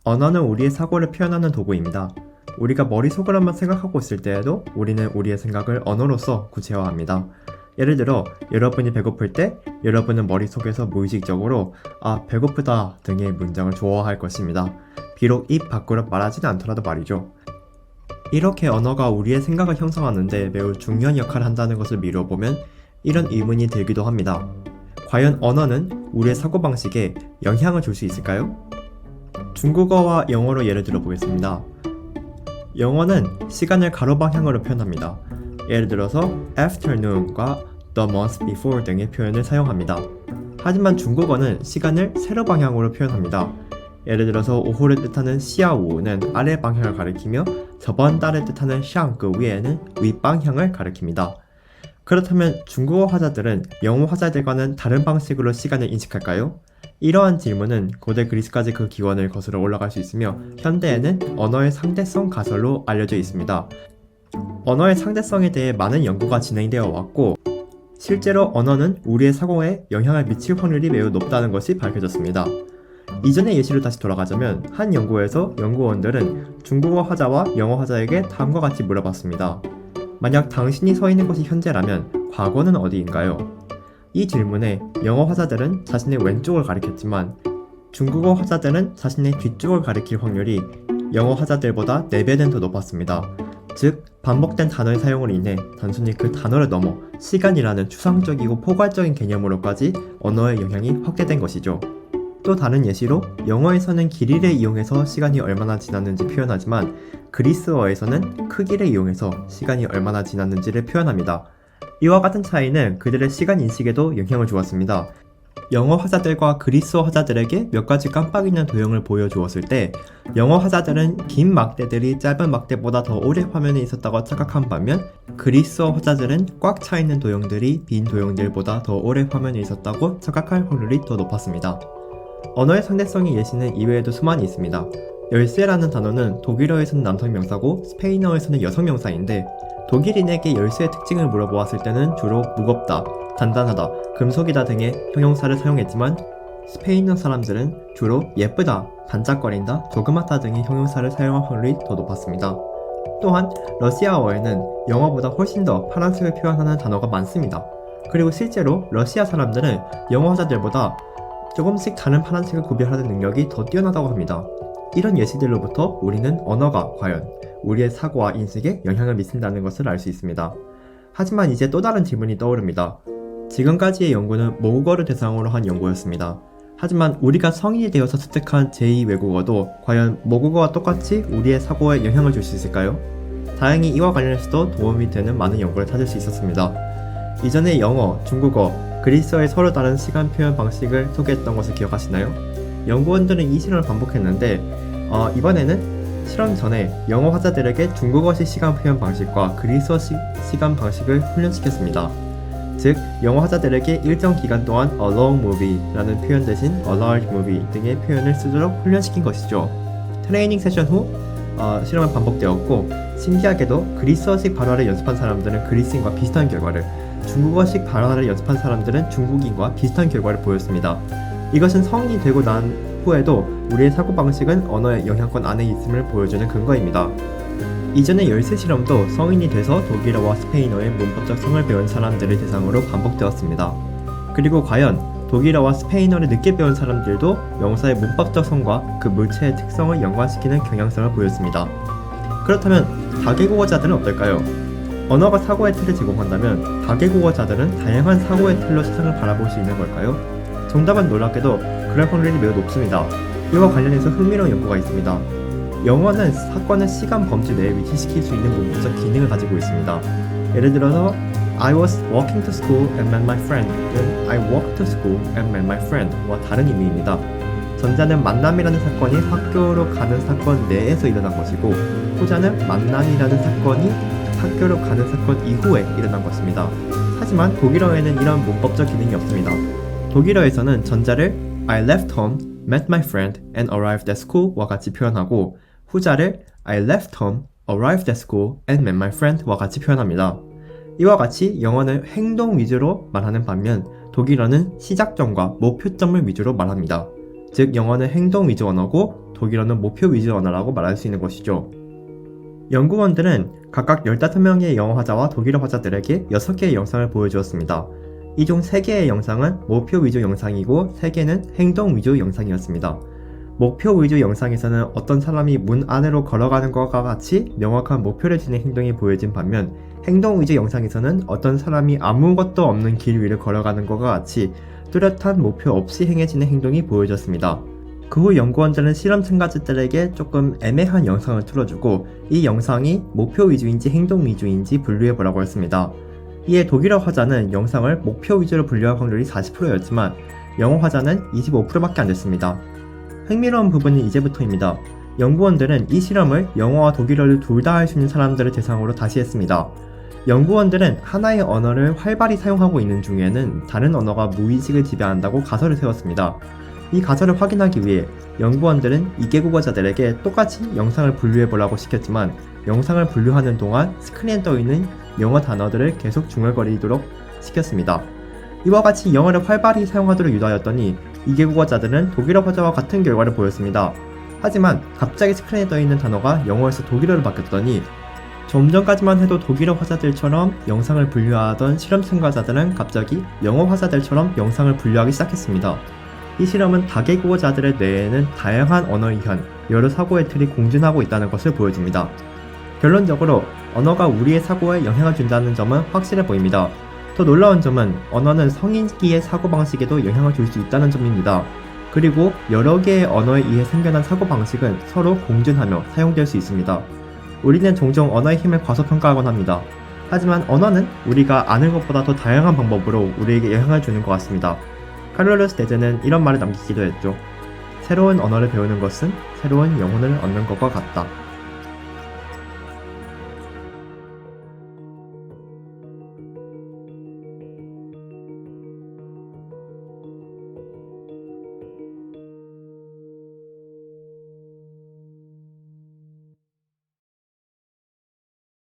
언어는 우리의 사고를 표현하는 도구입니다. 우리가 머릿속으로만 생각하고 있을 때에도 우리는 우리의 생각을 언어로서 구체화합니다. 예를 들어 여러분이 배고플 때 여러분은 머릿속에서 무의식적으로 배고프다 등의 문장을 조어할 것입니다. 비록 입 밖으로 말하지는 않더라도 말이죠. 이렇게 언어가 우리의 생각을 형성하는데 매우 중요한 역할을 한다는 것을 미뤄보면 이런 의문이 들기도 합니다. 과연 언어는 우리의 사고방식에 영향을 줄 수 있을까요? 중국어와 영어로 예를 들어 보겠습니다. 영어는 시간을 가로 방향으로 표현합니다. 예를 들어서 afternoon과 the month before 등의 표현을 사용합니다. 하지만 중국어는 시간을 세로 방향으로 표현합니다. 예를 들어서 오후를 뜻하는 시아우는 아래 방향을 가리키며 저번 달을 뜻하는 샹그 위에는 윗방향을 가리킵니다. 그렇다면 중국어 화자들은 영어 화자들과는 다른 방식으로 시간을 인식할까요? 이러한 질문은 고대 그리스까지 그 기원을 거슬러 올라갈 수 있으며 현대에는 언어의 상대성 가설로 알려져 있습니다. 언어의 상대성에 대해 많은 연구가 진행되어 왔고 실제로 언어는 우리의 사고에 영향을 미칠 확률이 매우 높다는 것이 밝혀졌습니다. 이전의 예시로 다시 돌아가자면 한 연구에서 연구원들은 중국어 화자와 영어 화자에게 다음과 같이 물어봤습니다. 만약 당신이 서 있는 곳이 현재라면 과거는 어디인가요? 이 질문에 영어 화자들은 자신의 왼쪽을 가리켰지만 중국어 화자들은 자신의 뒤쪽을 가리킬 확률이 영어 화자들보다 4배는 더 높았습니다. 즉, 반복된 단어의 사용으로 인해 단순히 그 단어를 넘어 시간이라는 추상적이고 포괄적인 개념으로까지 언어의 영향이 확대된 것이죠. 또 다른 예시로 영어에서는 길이를 이용해서 시간이 얼마나 지났는지 표현하지만 그리스어에서는 크기를 이용해서 시간이 얼마나 지났는지를 표현합니다. 이와 같은 차이는 그들의 시간 인식에도 영향을 주었습니다. 영어 화자들과 그리스어 화자들에게 몇 가지 깜빡 잊는 도형을 보여주었을 때 영어 화자들은 긴 막대들이 짧은 막대보다 더 오래 화면에 있었다고 착각한 반면 그리스어 화자들은 꽉 차있는 도형들이 빈 도형들보다 더 오래 화면에 있었다고 착각할 확률이 더 높았습니다. 언어의 상대성의 예시는 이외에도 수많이 있습니다. 열쇠라는 단어는 독일어에서는 남성 명사고 스페인어에서는 여성 명사인데 독일인에게 열쇠의 특징을 물어보았을 때는 주로 무겁다, 단단하다, 금속이다 등의 형용사를 사용했지만 스페인어 사람들은 주로 예쁘다, 반짝거린다, 조그맣다 등의 형용사를 사용할 확률이 더 높았습니다. 또한 러시아어에는 영어보다 훨씬 더 파란색을 표현하는 단어가 많습니다. 그리고 실제로 러시아 사람들은 영어 화자들보다 조금씩 다른 파란색을 구별하는 능력이 더 뛰어나다고 합니다. 이런 예시들로부터 우리는 언어가 과연 우리의 사고와 인식에 영향을 미친다는 것을 알 수 있습니다. 하지만 이제 또 다른 질문이 떠오릅니다. 지금까지의 연구는 모국어를 대상으로 한 연구였습니다. 하지만 우리가 성인이 되어서 습득한 제2 외국어도 과연 모국어와 똑같이 우리의 사고에 영향을 줄 수 있을까요? 다행히 이와 관련해서도 도움이 되는 많은 연구를 찾을 수 있었습니다. 이전에 영어, 중국어, 그리스어의 서로 다른 시간 표현 방식을 소개했던 것을 기억하시나요? 연구원들은 이 실험을 반복했는데 이번에는 실험 전에 영어 화자들에게 중국어식 시간 표현 방식과 그리스어식 시간 방식을 훈련시켰습니다. 즉, 영어 화자들에게 일정 기간 동안 a long movie라는 표현 대신 a large movie 등의 표현을 쓰도록 훈련시킨 것이죠. 트레이닝 세션 후 실험은 반복되었고 신기하게도 그리스어식 발화를 연습한 사람들은 그리스인과 비슷한 결과를, 중국어식 발화를 연습한 사람들은 중국인과 비슷한 결과를 보였습니다. 이것은 성인이 되고 난 후에도 우리의 사고방식은 언어의 영향권 안에 있음을 보여주는 근거입니다. 이전의 열쇠 실험도 성인이 돼서 독일어와 스페인어의 문법적 성을 배운 사람들을 대상으로 반복되었습니다. 그리고 과연 독일어와 스페인어를 늦게 배운 사람들도 명사의 문법적 성과 그 물체의 특성을 연관시키는 경향성을 보였습니다. 그렇다면 다계국어자들은 어떨까요? 언어가 사고의 틀을 제공한다면 다계국어자들은 다양한 사고의 틀로 세상을 바라볼 수 있는 걸까요? 정답은 놀랍게도 그럴 확률이 매우 높습니다. 이와 관련해서 흥미로운 연구가 있습니다. 영어는 사건을 시간 범주 내에 위치시킬 수 있는 문법적 기능을 가지고 있습니다. 예를 들어서 I was walking to school and met my friend는 I walked to school and met my friend와 다른 의미입니다. 전자는 만남이라는 사건이 학교로 가는 사건 내에서 일어난 것이고 후자는 만남이라는 사건이 학교로 가는 사건 이후에 일어난 것입니다. 하지만 독일어에는 이런 문법적 기능이 없습니다. 독일어에서는 전자를 I left home, met my friend, and arrived at school와 같이 표현하고 후자를 I left home, arrived at school, and met my friend와 같이 표현합니다. 이와 같이 영어는 행동 위주로 말하는 반면 독일어는 시작점과 목표점을 위주로 말합니다. 즉 영어는 행동 위주 언어고 독일어는 목표 위주 언어라고 말할 수 있는 것이죠. 연구원들은 각각 15명의 영어 화자와 독일어 화자들에게 6개의 영상을 보여주었습니다. 이 중 3개의 영상은 목표 위주 영상이고 3개는 행동 위주 영상이었습니다. 목표 위주 영상에서는 어떤 사람이 문 안으로 걸어가는 것과 같이 명확한 목표를 지닌 행동이 보여진 반면 행동 위주 영상에서는 어떤 사람이 아무것도 없는 길 위를 걸어가는 것과 같이 뚜렷한 목표 없이 행해지는 행동이 보여졌습니다. 그 후 연구원들은 실험 참가자들에게 조금 애매한 영상을 틀어주고 이 영상이 목표 위주인지 행동 위주인지 분류해보라고 했습니다. 이에 독일어 화자는 영상을 목표 위주로 분류할 확률이 40%였지만 영어 화자는 25%밖에 안 됐습니다. 흥미로운 부분은 이제부터입니다. 연구원들은 이 실험을 영어와 독일어를 둘 다 할 수 있는 사람들을 대상으로 다시 했습니다. 연구원들은 하나의 언어를 활발히 사용하고 있는 중에는 다른 언어가 무의식을 지배한다고 가설을 세웠습니다. 이 가설을 확인하기 위해 연구원들은 이개국어자들에게 똑같이 영상을 분류해보라고 시켰지만 영상을 분류하는 동안 스크린에 떠있는 영어 단어들을 계속 중얼거리도록 시켰습니다. 이와 같이 영어를 활발히 사용하도록 유도하였더니 이개국어자들은 독일어 화자와 같은 결과를 보였습니다. 하지만 갑자기 스크린에 떠있는 단어가 영어에서 독일어로 바뀌었더니 좀 전까지만 해도 독일어 화자들처럼 영상을 분류하던 실험 참가자들은 갑자기 영어 화자들처럼 영상을 분류하기 시작했습니다. 이 실험은 다개국어자들의 뇌에는 다양한 언어의 현, 여러 사고의 틀이 공존하고 있다는 것을 보여줍니다. 결론적으로 언어가 우리의 사고에 영향을 준다는 점은 확실해 보입니다. 더 놀라운 점은 언어는 성인기의 사고방식에도 영향을 줄 수 있다는 점입니다. 그리고 여러 개의 언어에 의해 생겨난 사고방식은 서로 공존하며 사용될 수 있습니다. 우리는 종종 언어의 힘을 과소평가하곤 합니다. 하지만 언어는 우리가 아는 것보다 더 다양한 방법으로 우리에게 영향을 주는 것 같습니다. 카를로스 데즈는 이런 말을 남기기도 했죠. 새로운 언어를 배우는 것은 새로운 영혼을 얻는 것과 같다.